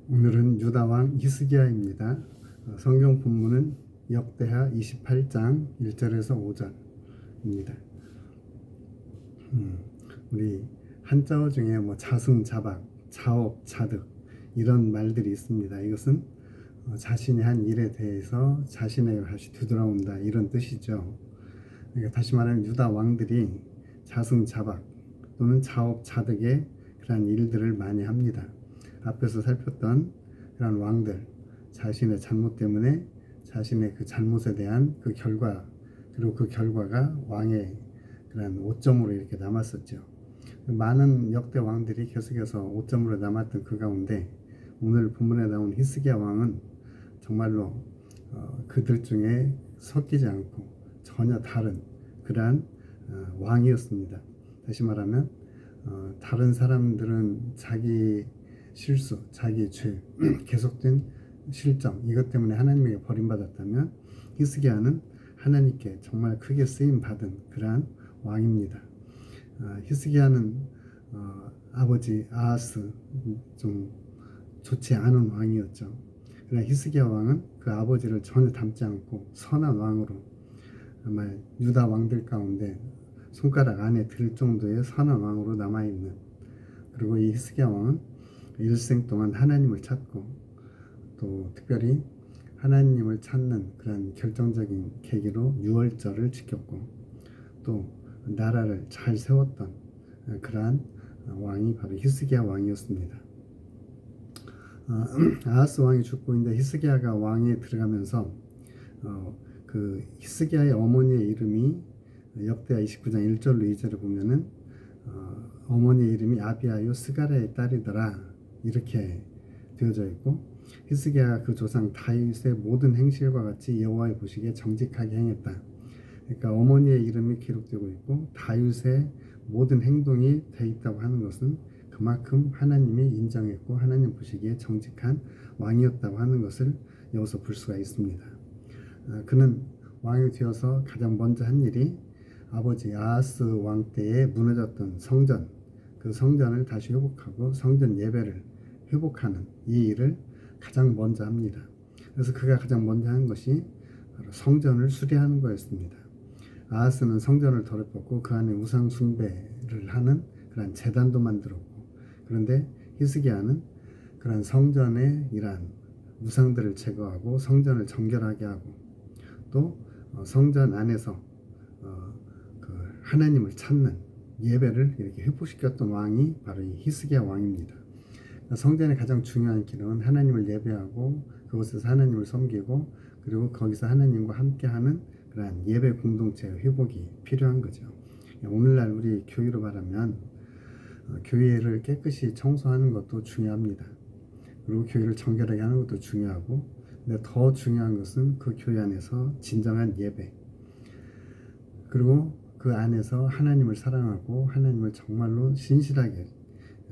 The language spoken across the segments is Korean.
오늘은 유다왕 히스기야입니다. 성경 본문은 역대하 28장 1절에서 5절입니다. 우리 한자어 중에 자승자박, 자업자득 이런 말들이 있습니다. 이것은 자신이 한 일에 대해서 자신의 것이 되돌아온다 이런 뜻이죠. 그러니까 다시 말하면 유다 왕들이 자승자박 또는 자업자득의 그런 일들을 많이 합니다. 앞에서 살폈던 그런 왕들, 자신의 잘못 때문에 자신의 그 잘못에 대한 그 결과, 그리고 그 결과가 왕의 그런 오점으로 이렇게 남았었죠. 많은 역대 왕들이 계속해서 오점으로 남았던 그 가운데 오늘 본문에 나온 히스기야 왕은 정말로 그들 중에 섞이지 않고 전혀 다른 그러한 왕이었습니다. 다시 말하면 다른 사람들은 자기 실수, 자기 죄, 계속된 실정 이것 때문에 하나님에게 버림받았다면 히스기야는 하나님께 정말 크게 쓰임 받은 그러한 왕입니다. 히스기야는 아버지 아하스 좀 좋지 않은 왕이었죠. 그러나 히스기야 왕은 그 아버지를 전혀 닮지 않고 선한 왕으로 정말 유다 왕들 가운데 손가락 안에 들 정도의 선한 왕으로 남아있는, 그리고 이 히스기야 왕은 일생 동안 하나님을 찾고 또 특별히 하나님을 찾는 그런 결정적인 계기로 유월절을 지켰고 또 나라를 잘 세웠던 그러한 왕이 바로 히스기야 왕이었습니다. 아하스 왕이 죽고 이제 히스기야가 왕에 들어가면서 그 히스기야의 어머니의 이름이 역대하 29장 1절로 2절을 보면은 어머니의 이름이 아비아요 스가랴의 딸이더라 이렇게 되어져 있고, 히스기야가 그 조상 다윗의 모든 행실과 같이 여호와의 보시기에 정직하게 행했다. 그러니까 어머니의 이름이 기록되고 있고 다윗의 모든 행동이 돼 있다고 하는 것은 그만큼 하나님이 인정했고 하나님 보시기에 정직한 왕이었다고 하는 것을 여기서 볼 수가 있습니다. 그는 왕이 되어서 가장 먼저 한 일이 아버지 아하스 왕 때에 무너졌던 성전, 그 성전을 다시 회복하고 성전 예배를 회복하는 이 일을 가장 먼저 합니다. 그래서 그가 가장 먼저 한 것이 바로 성전을 수리하는 거였습니다. 아하스는 성전을 더럽혔고 그 안에 우상 숭배를 하는 그런 제단도 만들었고, 그런데 히스기야는 그런 성전의 이러한 우상들을 제거하고 성전을 정결하게 하고 또 성전 안에서 그 하나님을 찾는 예배를 이렇게 회복시켰던 왕이 바로 이 히스기야 왕입니다. 성전의 가장 중요한 기능은 하나님을 예배하고 그곳에서 하나님을 섬기고 그리고 거기서 하나님과 함께하는 그러한 예배 공동체의 회복이 필요한 거죠. 오늘날 우리 교회로 말하면 교회를 깨끗이 청소하는 것도 중요합니다. 그리고 교회를 정결하게 하는 것도 중요하고, 근데 더 중요한 것은 그 교회 안에서 진정한 예배, 그리고 그 안에서 하나님을 사랑하고 하나님을 정말로 신실하게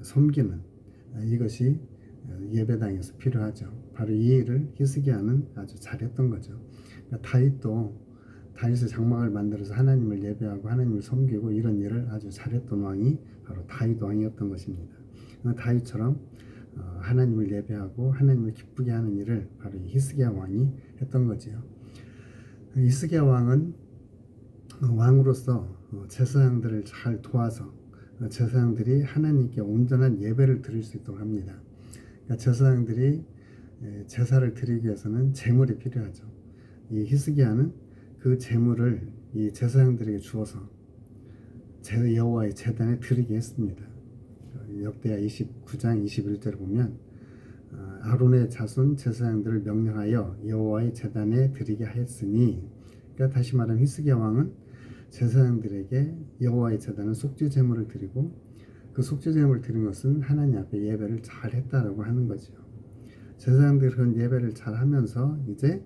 섬기는 이것이 예배당에서 필요하죠. 바로 이 일을 히스기야는 아주 잘했던 거죠. 그러니까 다윗도 다윗의 장막을 만들어서 하나님을 예배하고 하나님을 섬기고 이런 일을 아주 잘했던 왕이 바로 다윗 왕이었던 것입니다. 다윗처럼 하나님을 예배하고 하나님을 기쁘게 하는 일을 바로 이 히스기야 왕이 했던 거지요. 히스기야 왕은 왕으로서 제사장들을 잘 도와서 제사장들이 하나님께 온전한 예배를 드릴 수 있도록 합니다. 그러니까 제사장들이 제사를 드리기 위해서는 제물이 필요하죠. 이 히스기야는 그 제물을 이 제사장들에게 주어서 여호와의 제단에 드리게 했습니다. 역대하 29장 21절을 보면 아론의 자손 제사장들을 명령하여 여호와의 제단에 드리게 하였으니, 그러니까 다시 말하면 히스기야 왕은 제사장들에게 여호와의 제단은 속죄 제물을 드리고 그 속죄 제물을 드린 것은 하나님 앞에 예배를 잘 했다라고 하는 거죠. 제사장들이 그런 예배를 잘 하면서 이제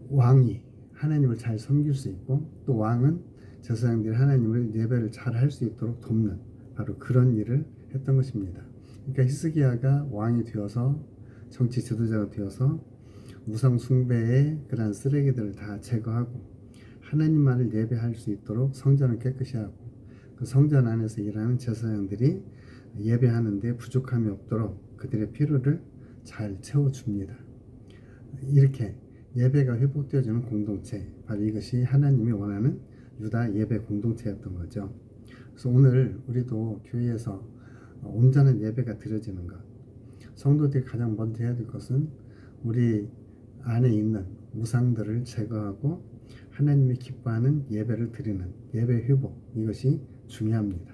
왕이 하나님을 잘 섬길 수 있고 또 왕은 제사장들이 하나님을 예배를 잘 할 수 있도록 돕는 바로 그런 일을 했던 것입니다. 그러니까 히스기야가 왕이 되어서 정치 지도자가 되어서 우상 숭배의 그런 쓰레기들을 다 제거하고 하나님만을 예배할 수 있도록 성전을 깨끗이 하고 그 성전 안에서 일하는 제사장들이 예배하는데 부족함이 없도록 그들의 필요를 잘 채워줍니다. 이렇게 예배가 회복되어지는 공동체, 바로 이것이 하나님이 원하는 유다 예배 공동체였던 거죠. 그래서 오늘 우리도 교회에서 온전한 예배가 드려지는 것, 성도들이 가장 먼저 해야 될 것은 우리 안에 있는 우상들을 제거하고 하나님이 기뻐하는 예배를 드리는 예배 회복, 이것이 중요합니다.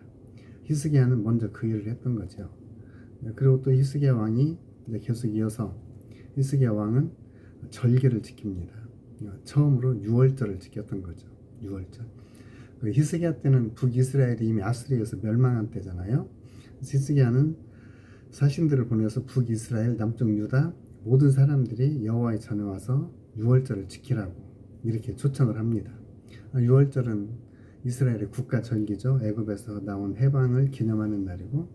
히스기야는 먼저 그 일을 했던 거죠. 그리고 또 히스기야 왕이 계속 이어서 히스기야 왕은 절기를 지킵니다. 처음으로 유월절을 지켰던 거죠. 유월절. 그 히스기야 때는 북이스라엘이 이미 아수리에서 멸망한 때잖아요. 히스기야는 사신들을 보내서 북이스라엘, 남쪽 유다 모든 사람들이 여호와의 전에 와서 유월절을 지키라고 이렇게 초청을 합니다. 유월절은 이스라엘의 국가 절기죠. 애굽에서 나온 해방을 기념하는 날이고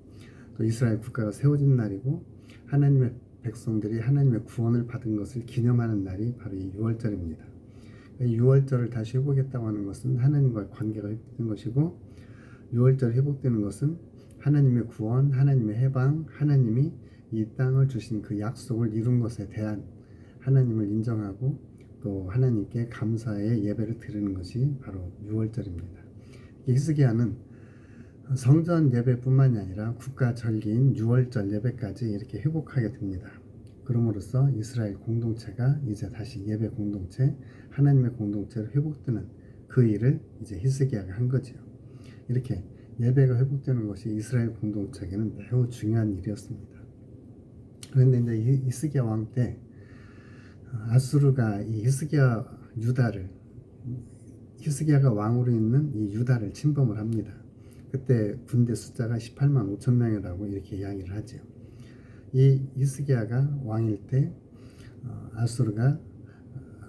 또 이스라엘 국가가 세워진 날이고 하나님의 백성들이 하나님의 구원을 받은 것을 기념하는 날이 바로 이 유월절입니다. 이 유월절을 다시 회복했다고 하는 것은 하나님과의 관계가 회복된 것이고, 유월절 회복되는 것은 하나님의 구원, 하나님의 해방, 하나님이 이 땅을 주신 그 약속을 이룬 것에 대한 하나님을 인정하고 또 하나님께 감사의 예배를 드리는 것이 바로 유월절입니다. 히스기야는 성전 예배뿐만이 아니라 국가 절기인 유월절 예배까지 이렇게 회복하게 됩니다. 그럼으로써 이스라엘 공동체가 이제 다시 예배 공동체, 하나님의 공동체로 회복되는 그 일을 이제 히스기야가 한 거죠. 이렇게 예배가 회복되는 것이 이스라엘 공동체에게는 매우 중요한 일이었습니다. 그런데 이제 히스기야 왕 때 아수르가 이 히스기야가 왕으로 있는 이 유다를 침범을 합니다. 그때 군대 숫자가 18만 5천 명이라고 이렇게 이야기를 하죠. 이 히스기야가 왕일 때 아수르가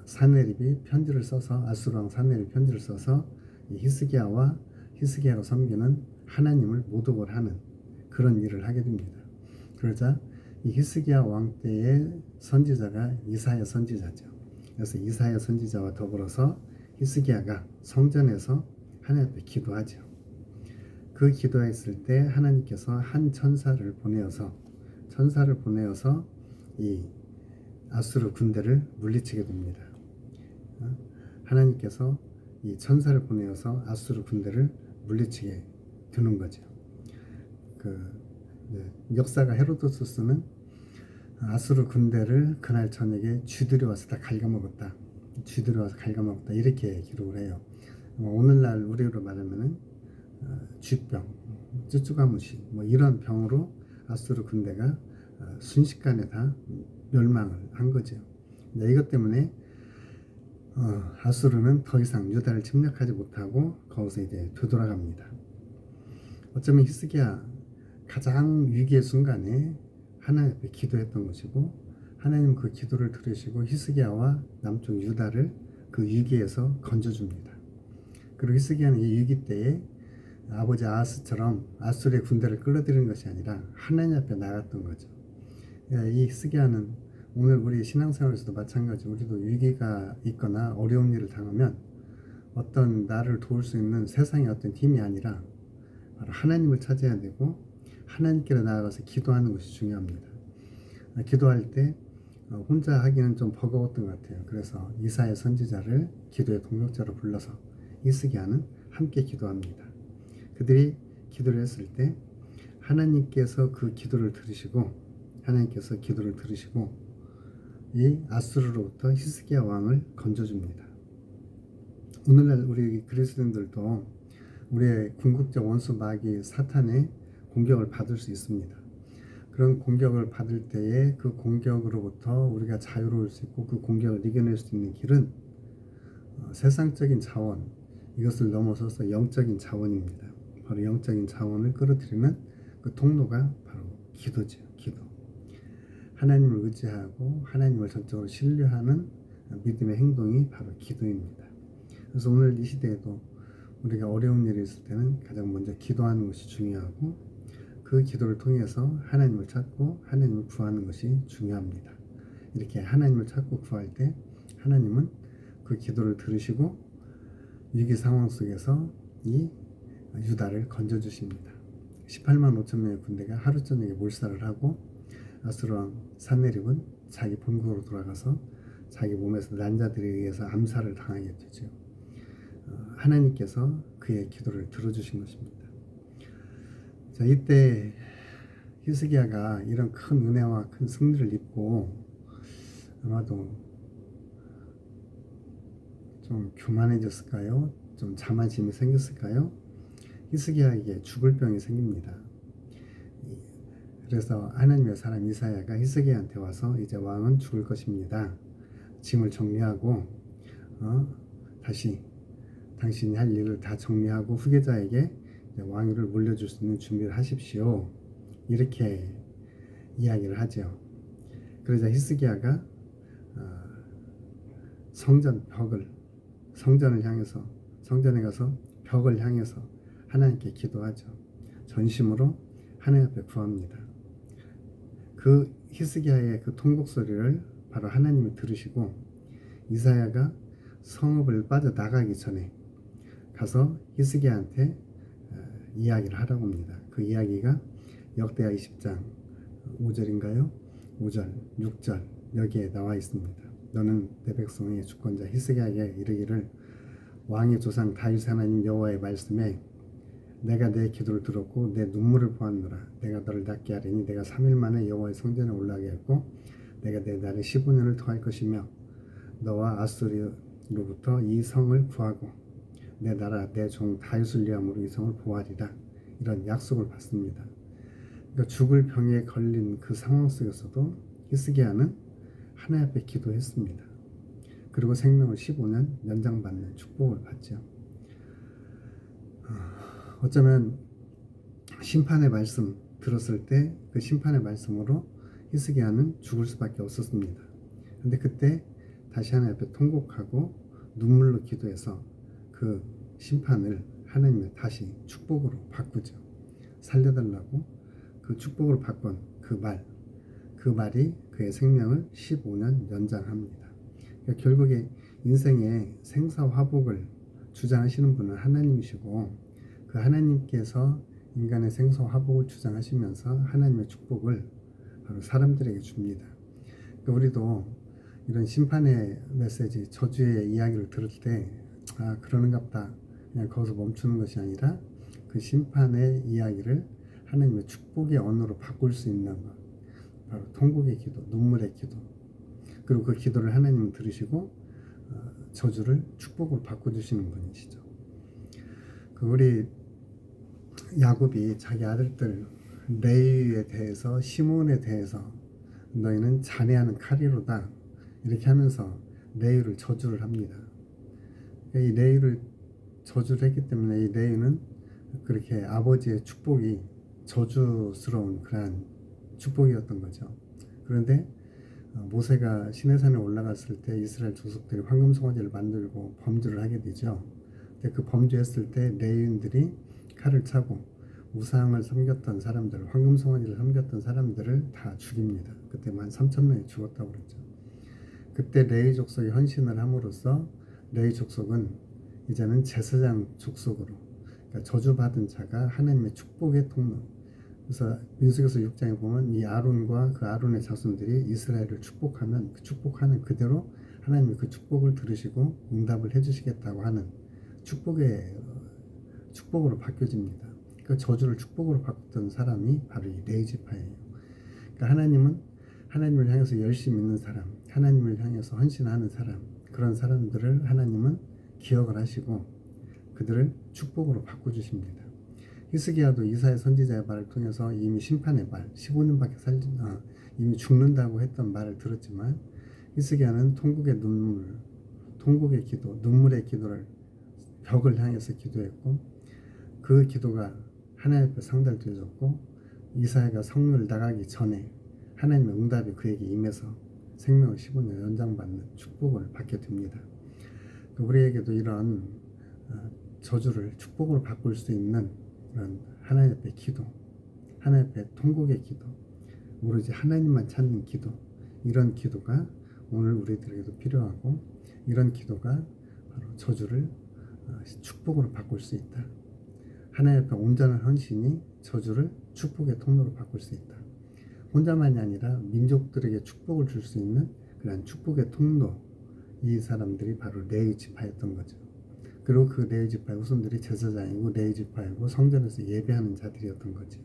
사네립이 편지를 써서, 아수르 왕 사네립이 편지를 써서 이 히스기야가 섬기는 하나님을 모독을 하는 그런 일을 하게 됩니다. 그러자 이 히스기야 왕 때의 선지자가 이사야 선지자죠. 그래서 이사야 선지자와 더불어서 히스기야가 성전에서 하나님 앞에 기도하죠. 그 기도했을 때 하나님께서 한 천사를 보내어서 이 아수르 군대를 물리치게 됩니다. 하나님께서 이 천사를 보내어서 아수르 군대를 물리치게 되는 거죠. 역사가 헤로도투스는 아수르 군대를 그날 저녁에 쥐들이 와서 다 갉아먹었다. 이렇게 기록을 해요. 오늘날 우리로 말하면은 쥐병, 쭈쭈가무시 이런 병으로 아수르 군대가 순식간에 다 멸망을 한 거죠. 이것 때문에 아수르는 더 이상 유다를 침략하지 못하고 거기서 이제 되돌아갑니다. 어쩌면 히스기야 가장 위기의 순간에 하나님 앞에 기도했던 것이고, 하나님 그 기도를 들으시고 히스기야와 남쪽 유다를 그 위기에서 건져줍니다. 그리고 히스기야는 이 위기 때에 아버지 아하스처럼 아수르의 군대를 끌어들이는 것이 아니라 하나님 앞에 나갔던 거죠. 이 히스기야는 오늘 우리 신앙생활에서도 마찬가지, 우리도 위기가 있거나 어려운 일을 당하면 어떤 나를 도울 수 있는 세상의 어떤 힘이 아니라 바로 하나님을 찾아야 되고 하나님께로 나아가서 기도하는 것이 중요합니다. 기도할 때 혼자 하기는 좀 버거웠던 것 같아요. 그래서 이사야 선지자를 기도의 동역자로 불러서 히스기야는 함께 기도합니다. 그들이 기도를 했을 때 하나님께서 그 기도를 들으시고 이 아수르로부터 히스기야 왕을 건져줍니다. 오늘날 우리 그리스도인들도 우리의 궁극적 원수 마귀 사탄의 공격을 받을 수 있습니다. 그런 공격을 받을 때에 그 공격으로부터 우리가 자유로울 수 있고 그 공격을 이겨낼 수 있는 길은 세상적인 자원, 이것을 넘어서서 영적인 자원입니다. 바로 영적인 자원을 끌어들이는 그 통로가 바로 기도죠. 기도. 하나님을 의지하고 하나님을 전적으로 신뢰하는 믿음의 행동이 바로 기도입니다. 그래서 오늘 이 시대에도 우리가 어려운 일이 있을 때는 가장 먼저 기도하는 것이 중요하고, 그 기도를 통해서 하나님을 찾고 하나님을 구하는 것이 중요합니다. 이렇게 하나님을 찾고 구할 때 하나님은 그 기도를 들으시고 위기 상황 속에서 이 유다를 건져주십니다. 18만 5천 명의 군대가 하루 저녁에 몰살을 하고 아수르 왕 산헤립은 자기 본국으로 돌아가서 자기 몸에서 난자들에 의해서 암살을 당하게 되죠. 하나님께서 그의 기도를 들어주신 것입니다. 자, 이때 히스기야가 이런 큰 은혜와 큰 승리를 입고 아마도 좀 교만해졌을까요? 좀 자만심이 생겼을까요? 히스기야에게 죽을 병이 생깁니다. 그래서 하나님의 사람 이사야가 히스기야한테 와서 이제 왕은 죽을 것입니다. 짐을 정리하고 다시 당신이 할 일을 다 정리하고 후계자에게 왕위를 물려줄 수 있는 준비를 하십시오. 이렇게 이야기를 하죠. 그러자 히스기야가 성전을 향해서 성전에 가서 벽을 향해서 하나님께 기도하죠. 전심으로 하나님 앞에 구합니다. 그 히스기야의 그 통곡 소리를 바로 하나님이 들으시고 이사야가 성읍을 빠져나가기 전에 가서 히스기야한테 이야기를 하라고 합니다. 그 이야기가 역대하 20장 5절인가요? 5절, 6절 여기에 나와 있습니다. 너는 내 백성의 주권자 히스기야에게 이르기를 왕의 조상 다윗 하나님 여호와의 말씀에 내가 내 기도를 들었고 내 눈물을 보았노라. 내가 너를 낫게 하리니 내가 3일 만에 여호와의 성전에 올라가게 했고 내가 내 날에 15년을 더할 것이며 너와 아수르로부터 이 성을 구하고 내 나라 내 종 다윗을 위함으로 이 성을 보호하리라. 이런 약속을 받습니다. 그러니까 죽을 병에 걸린 그 상황 속에서도 히스기야는 하나님 앞에 기도했습니다. 그리고 생명을 15년 연장받는 축복을 받죠. 어쩌면 심판의 말씀 들었을 때 그 심판의 말씀으로 히스기야는 죽을 수밖에 없었습니다. 근데 그때 다시 하나님 앞에 통곡하고 눈물로 기도해서 그 심판을 하나님의 다시 축복으로 바꾸죠. 살려달라고 그 축복으로 바꾼 그 말이 그의 생명을 15년 연장합니다. 그러니까 결국에 인생의 생사화복을 주장하시는 분은 하나님이시고 그 하나님께서 인간의 생사화복을 주장하시면서 하나님의 축복을 바로 사람들에게 줍니다. 그러니까 우리도 이런 심판의 메시지, 저주의 이야기를 들을 때 그러는갑다 그냥 거기서 멈추는 것이 아니라 그 심판의 이야기를 하나님의 축복의 언어로 바꿀 수 있는 것, 바로 통곡의 기도, 눈물의 기도, 그리고 그 기도를 하나님은 들으시고 저주를 축복으로 바꿔주시는 분이시죠. 우리 야곱이 자기 아들들 레위에 대해서 시몬에 대해서 너희는 잔해하는 칼이로다 이렇게 하면서 레위를 저주를 합니다. 이 레위를 저주를 했기 때문에 이 레위는 그렇게 아버지의 축복이 저주스러운 그러한 축복이었던 거죠. 그런데 모세가 시내산에 올라갔을 때 이스라엘 족속들이 황금 송아지를 만들고 범죄를 하게 되죠. 근데 그 범죄했을 때 레위인들이 칼을 차고 우상을 섬겼던 사람들, 황금 송아지를 섬겼던 사람들을 다 죽입니다. 그때 13,000명이 죽었다고 그랬죠. 그때 레위 족속이 헌신을 함으로써 레위 족속은 이제는 제사장 족속으로, 그러니까 저주받은 자가 하나님의 축복의 통로. 그래서 민수기서 6장에 보면 이 아론과 그 아론의 자손들이 이스라엘을 축복하면 그 축복하는 그대로 하나님이 그 축복을 들으시고 응답을 해주시겠다고 하는 축복으로 바뀌어집니다. 그 저주를 축복으로 바꿨던 사람이 바로 이 레위 지파예요. 그러니까 하나님은 하나님을 향해서 열심히 있는 사람, 하나님을 향해서 헌신하는 사람, 그런 사람들을 하나님은 기억을 하시고 그들을 축복으로 바꿔주십니다. 히스기야도 이사야 선지자의 말을 통해서 이미 심판의 말, 15년밖에 이미 죽는다고 했던 말을 들었지만 히스기야는 통곡의 눈물, 통곡의 기도, 눈물의 기도를 벽을 향해서 기도했고 그 기도가 하나님 앞에 상달되어졌고 이사야가 성문을 나가기 전에 하나님의 응답이 그에게 임해서 생명을 15년 연장받는 축복을 받게 됩니다. 우리에게도 이런 저주를 축복으로 바꿀 수 있는 그런 하나님 앞에 기도, 하나님 앞에 통곡의 기도, 오로지 하나님만 찾는 기도, 이런 기도가 오늘 우리들에게도 필요하고 이런 기도가 바로 저주를 축복으로 바꿀 수 있다. 하나님 앞에 온전한 헌신이 저주를 축복의 통로로 바꿀 수 있다. 혼자만이 아니라 민족들에게 축복을 줄 수 있는 그런 축복의 통로, 이 사람들이 바로 레위 지파였던 거죠. 그리고 그 레위 지파의 후손들이 제사장이고 레위 지파이고 성전에서 예배하는 자들이었던 거죠.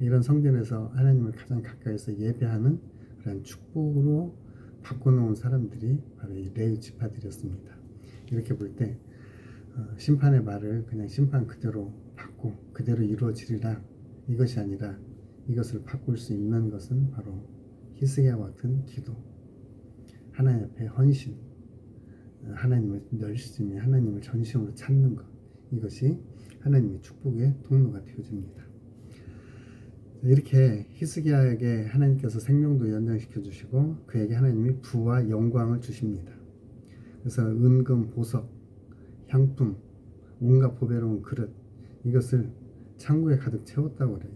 이런 성전에서 하나님을 가장 가까이서 예배하는 그런 축복으로 바꿔놓은 사람들이 바로 이 레위 지파들이었습니다. 이렇게 볼 때 심판의 말을 그냥 심판 그대로 받고 그대로 이루어지리라, 이것이 아니라 이것을 바꿀 수 있는 것은 바로 히스기야와 같은 기도, 하나님 앞에 헌신, 하나님을 열심히 하나님을 전심으로 찾는 것, 이것이 하나님의 축복의 통로가 되어집니다. 이렇게 히스기야에게 하나님께서 생명도 연장시켜 주시고 그에게 하나님이 부와 영광을 주십니다. 그래서 은금, 보석, 향품, 온갖 보배로운 그릇, 이것을 창고에 가득 채웠다고 그래요.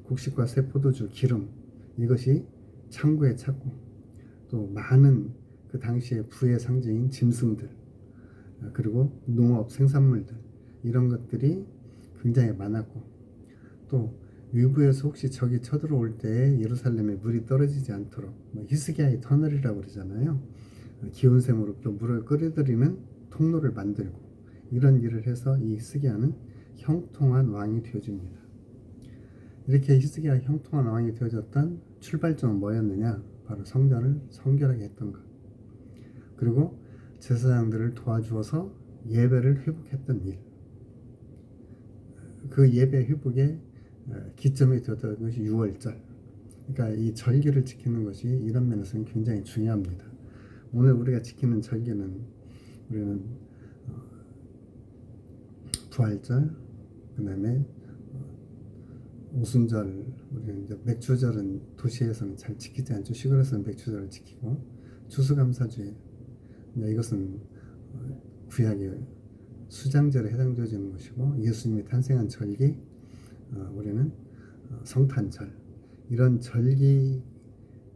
곡식과 새 포도주, 기름, 이것이 창고에 찼고, 또 많은 그 당시의 부의 상징인 짐승들, 그리고 농업 생산물들, 이런 것들이 굉장히 많았고, 또 위부에서 혹시 적이 쳐들어올 때 예루살렘에 물이 떨어지지 않도록 히스기야의 터널이라고 그러잖아요. 기온샘으로부터 물을 끌어들이는 통로를 만들고, 이런 일을 해서 이 히스기야는 형통한 왕이 되어집니다. 이렇게 히스기야가 형통한 왕이 되어졌던 출발점은 뭐였느냐? 바로 성전을 성결하게 했던 것, 그리고 제사장들을 도와주어서 예배를 회복했던 일, 그 예배 회복의 기점이 되었던 것이 유월절. 그러니까 이 절기를 지키는 것이 이런 면에서는 굉장히 중요합니다. 오늘 우리가 지키는 절기는, 우리는 부활절, 그 다음에 오순절, 우리는 이제 맥주절은 도시에서는 잘 지키지 않죠. 시골에서는 맥주절을 지키고, 추수감사주일, 이것은 구약의 수장절에 해당되어지는 것이고, 예수님이 탄생한 절기, 우리는 성탄절, 이런 절기,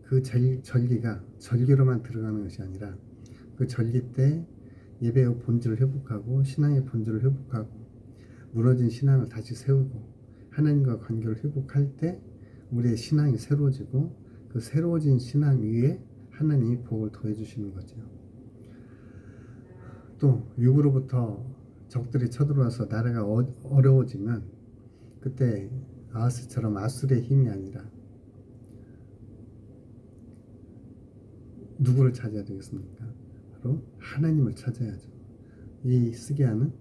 그 절기가 절기로만 들어가는 것이 아니라 그 절기 때 예배의 본질을 회복하고 신앙의 본질을 회복하고 무너진 신앙을 다시 세우고 하나님과 관계를 회복할 때 우리의 신앙이 새로워지고, 그 새로워진 신앙 위에 하나님이 복을 더해 주시는 거죠. 또 육으로부터 적들이 쳐들어와서 나라가 어려워지면 그때 아하스처럼 아수르의 힘이 아니라 누구를 찾아야 되겠습니까? 바로 하나님을 찾아야죠. 이 히스기야는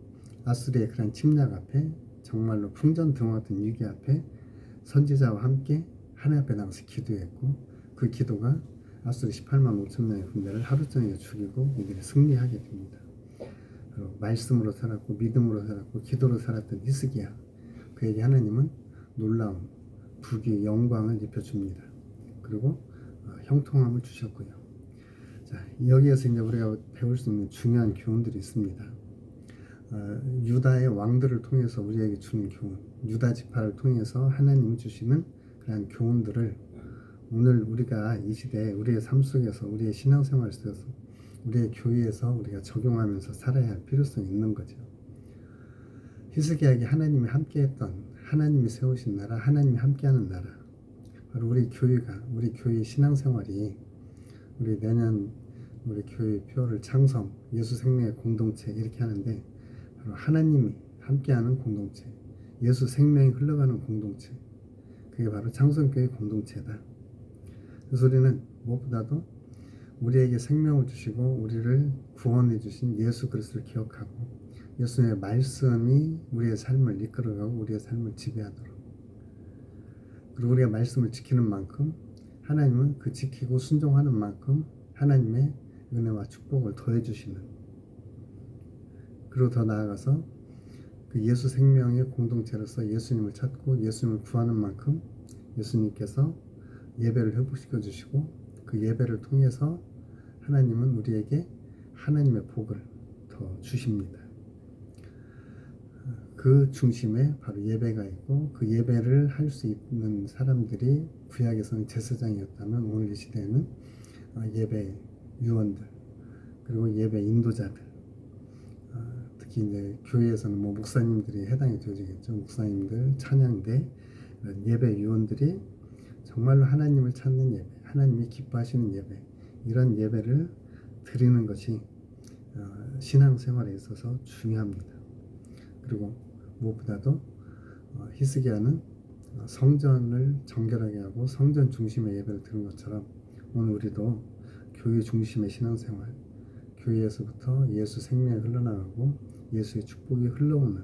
아수르의 그런 침략 앞에, 정말로 풍전등화 같은 위기 앞에 선지자와 함께 하나님 앞에 나가서 기도했고, 그 기도가 아수르 18만 5천 명의 군대를 하루 종일 죽이고 이들이 승리하게 됩니다. 그리고 말씀으로 살았고 믿음으로 살았고 기도로 살았던 히스기야, 그에게 하나님은 놀라운 부귀 영광을 입혀줍니다. 그리고 형통함을 주셨고요. 자, 여기에서 이제 우리가 배울 수 있는 중요한 교훈들이 있습니다. 유다의 왕들을 통해서 우리에게 주는 교훈, 유다 지파를 통해서 하나님이 주시는 그런 교훈들을 오늘 우리가 이 시대에 우리의 삶 속에서, 우리의 신앙생활 속에서, 우리의 교회에서 우리가 적용하면서 살아야 할 필요성이 있는 거죠. 히스기야에게 하나님이 함께했던, 하나님이 세우신 나라, 하나님이 함께하는 나라, 바로 우리 교회가, 우리 교회의 신앙생활이, 우리 내년 우리 교회 표를 창성, 예수 생명의 공동체 이렇게 하는데, 바로 하나님이 함께하는 공동체, 예수 생명이 흘러가는 공동체, 그게 바로 창성교회 공동체다. 그래서 우리는 무엇보다도 우리에게 생명을 주시고 우리를 구원해 주신 예수 그리스도를 기억하고, 예수님의 말씀이 우리의 삶을 이끌어가고 우리의 삶을 지배하도록, 그리고 우리가 말씀을 지키는 만큼 하나님은 그 지키고 순종하는 만큼 하나님의 은혜와 축복을 더해 주시는, 그리고 더 나아가서 그 예수 생명의 공동체로서 예수님을 찾고 예수님을 구하는 만큼 예수님께서 예배를 회복시켜 주시고, 그 예배를 통해서 하나님은 우리에게 하나님의 복을 더 주십니다. 그 중심에 바로 예배가 있고, 그 예배를 할 수 있는 사람들이 구약에서는 제사장이었다면, 오늘 이 시대에는 예배 유언들, 그리고 예배 인도자들, 특히 특히 이제 교회에서는 뭐 목사님들이 해당이 되어지겠죠. 목사님들, 찬양대, 이런 예배 위원들이 정말로 하나님을 찾는 예배, 하나님이 기뻐하시는 예배, 이런 예배를 드리는 것이 신앙생활에 있어서 중요합니다. 그리고 무엇보다도 히스기야는 성전을 정결하게 하고 성전 중심의 예배를 드린 것처럼 오늘 우리도 교회 중심의 신앙생활, 교회에서부터 예수 생명이 흘러나가고 예수의 축복이 흘러오는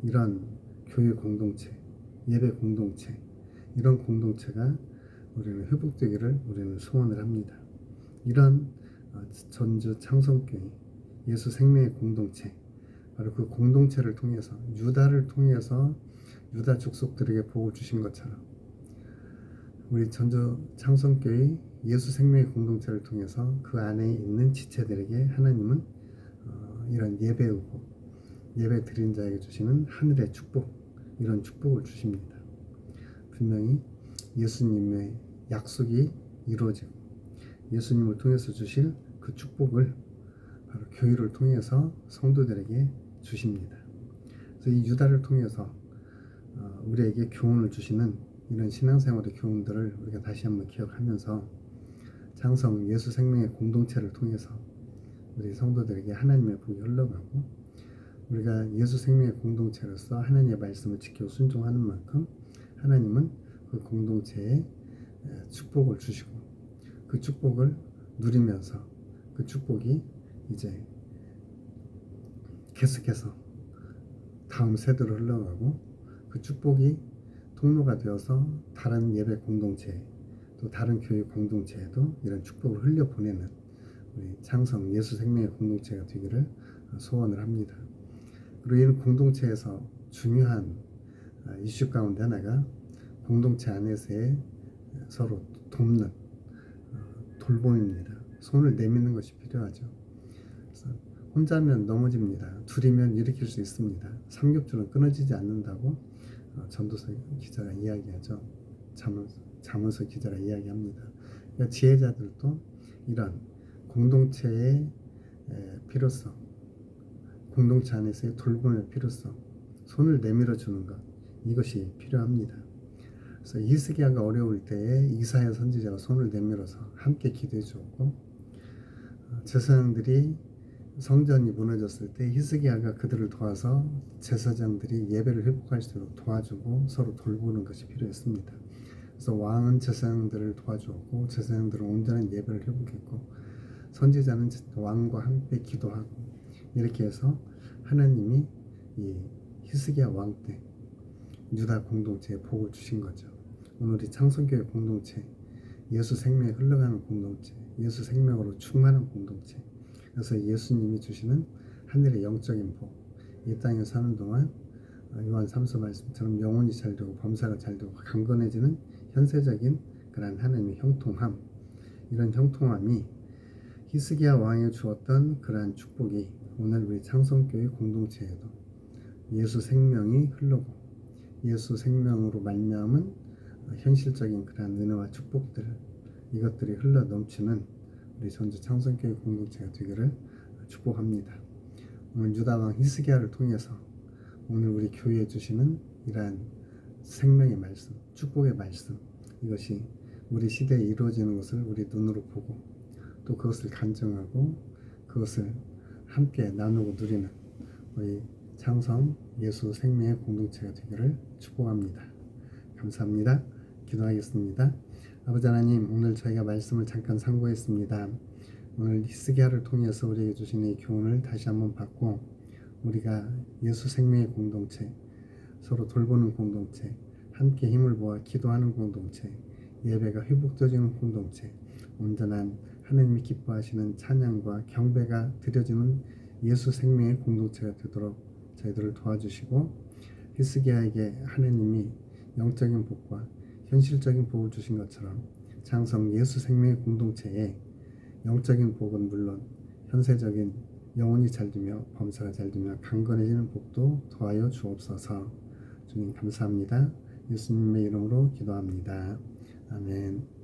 이런 교회 공동체, 예배 공동체, 이런 공동체가 우리는 회복되기를 우리는 소원을 합니다. 이런 전주 창성교회 예수 생명의 공동체, 바로 그 공동체를 통해서 유다를 통해서 유다 족속들에게 복을 주신 것처럼 우리 전주 창성교회 예수 생명의 공동체를 통해서 그 안에 있는 지체들에게 하나님은 이런 예배의복, 예배 드린 자에게 주시는 하늘의 축복, 이런 축복을 주십니다. 분명히 예수님의 약속이 이루어지고 예수님을 통해서 주실 그 축복을 바로 교회를 통해서 성도들에게 주십니다. 그래서 이 유다를 통해서 우리에게 교훈을 주시는 이런 신앙생활의 교훈들을 우리가 다시 한번 기억하면서 장성 예수 생명의 공동체를 통해서 우리 성도들에게 하나님의 복이 흘러가고 우리가 예수 생명의 공동체로서 하나님의 말씀을 지켜 순종하는 만큼 하나님은 그 공동체에 축복을 주시고 그 축복을 누리면서 그 축복이 이제 계속해서 다음 세대로 흘러가고 그 축복이 통로가 되어서 다른 예배 공동체 또 다른 교회 공동체에도 이런 축복을 흘려보내는 우리 창성 예수 생명의 공동체가 되기를 소원을 합니다. 그리고 이런 공동체에서 중요한 이슈 가운데 하나가 공동체 안에서의 서로 돕는 돌봄입니다. 손을 내미는 것이 필요하죠. 그래서 혼자면 넘어집니다. 둘이면 일으킬 수 있습니다. 삼겹줄은 끊어지지 않는다고 전도서 기자가 이야기하죠. 잠언서 기자가 이야기합니다. 그러니까 지혜자들도 이런 공동체의 필요성, 공동체 안에서의 돌봄의 필요성, 손을 내밀어 주는 것, 이것이 필요합니다. 그래서 히스기야가 어려울 때에 이사야 선지자가 손을 내밀어서 함께 기도해 주었고 제사장들이 성전이 무너졌을 때 히스기야가 그들을 도와서 제사장들이 예배를 회복할 수 있도록 도와주고 서로 돌보는 것이 필요했습니다. 그래서 왕은 제사장들을 도와주었고 제사장들은 온전한 예배를 회복했고 선지자는 왕과 함께 기도하고 이렇게 해서 하나님이 이 히스기야 왕 때 유다 공동체에 복을 주신 거죠. 오늘 이 창성교회 공동체, 예수 생명에 흘러가는 공동체, 예수 생명으로 충만한 공동체, 그래서 예수님이 주시는 하늘의 영적인 복, 이 땅에 사는 동안 요한 3서 말씀처럼 영혼이 잘되고 범사가 잘되고 강건해지는 현세적인 그런 하나님의 형통함, 이런 형통함이 히스기야 왕에 주었던 그러한 축복이 오늘 우리 창성교회 공동체에도 예수 생명이 흘러고 예수 생명으로 말미암은 현실적인 그러한 은혜와 축복들, 이것들이 흘러 넘치는 우리 전주 창성교회 공동체가 되기를 축복합니다. 오늘 유다왕 히스기야를 통해서 오늘 우리 교회에 주시는 이러한 생명의 말씀, 축복의 말씀, 이것이 우리 시대에 이루어지는 것을 우리 눈으로 보고 또 그것을 간증하고 그것을 함께 나누고 누리는 우리 창성 예수 생명의 공동체가 되기를 축복합니다. 감사합니다. 기도하겠습니다. 아버지 하나님, 오늘 저희가 말씀을 잠깐 상고했습니다. 오늘 히스기야를 통해서 우리에게 주신 이 교훈을 다시 한번 받고 우리가 예수 생명의 공동체, 서로 돌보는 공동체, 함께 힘을 모아 기도하는 공동체, 예배가 회복되어지는 공동체, 온전한 하나님이 기뻐하시는 찬양과 경배가 드려지는 예수 생명의 공동체가 되도록 저희들을 도와주시고 히스기야에게 하나님이 영적인 복과 현실적인 복을 주신 것처럼 장성 예수 생명의 공동체에 영적인 복은 물론 현세적인 영혼이 잘되며 범사가 잘되며 강건해지는 복도 더하여 주옵소서. 주님 감사합니다. 예수님의 이름으로 기도합니다. 아멘.